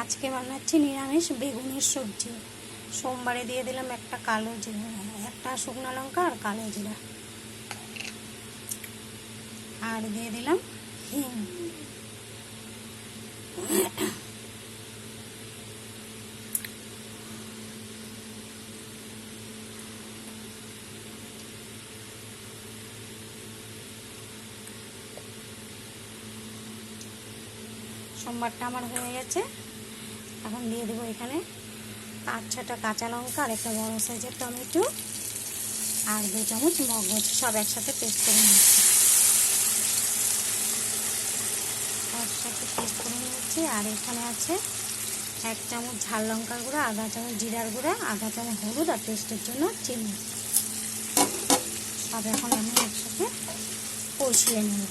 আজকে বানাচ্ছি নিরামিষ বেগুনের সবজি। সোমবারে দিয়ে দিলাম একটা কালো জিরা, একটা শুকনো লঙ্কা আর কালো জিরা, আর দিয়ে দিলাম হিং। সোমবারটা আমার হয়ে গেছে। এখন দিয়ে দেবো এখানে 5-6টা কাঁচা লঙ্কা আর একটা বড় সাইজের টমেটো আর 2 চামচ মগজ, সব একসাথে পেস্ট করে নিচ্ছি। একসাথে পেস্ট করে নিচ্ছি। আর এখানে আছে 1 চামচ ঝাল লঙ্কার গুঁড়া, আধা চামচ জিরার গুঁড়া, আধা চামচ হলুদ আর টেস্টের জন্য চিনি। সব এখন আমি একসাথে কষিয়ে নেব।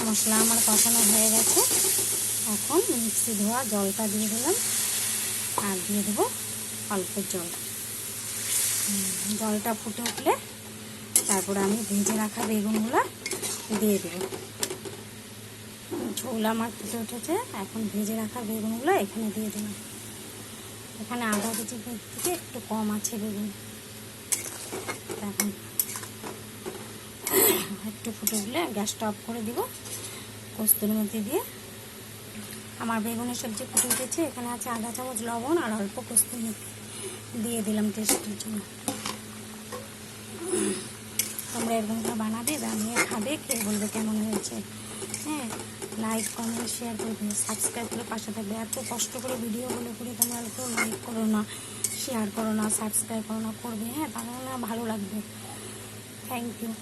মশলা আমার কষানো হয়ে গেছে। এখন মিক্সি ধোয়া জলটা দিয়ে দিলাম আর দিয়ে দেবো অল্প জল। জলটা ফুটে উঠলে তারপরে আমি ভেজে রাখা বেগুনগুলো দিয়ে দেবো। ঝোল আমার ফুটে উঠেছে। এখন ভেজে রাখা বেগুনগুলো এখানে দিয়ে দিলাম। এখানে আধা কেজি থেকে একটু কম আছে বেগুন। এখন একটু ফুটে উঠলে গ্যাসটা অফ করে দিব। কস্তুরি মেথি দিয়ে আমার বেগুনের সবজি ফুটে উঠেছে। এখানে আছে আধা চামচ লবণ আর অল্প কস্তুরি মেথি দিয়ে দিলাম টেস্টের জন্য। তোমরা এরকমটা বানাবে, বানিয়ে খাবে, খেয়ে বলবে কেমন হয়েছে। হ্যাঁ, লাইক কমেন্ট শেয়ার করবে, সাবস্ক্রাইব করে পাশে থাকবে। এত কষ্ট করে ভিডিওগুলো করে তোমরা কেউ লাইক করো না, শেয়ার করো না, সাবস্ক্রাইব করো না, করবে। হ্যাঁ, তাহলে ভালো লাগবে। Thank you.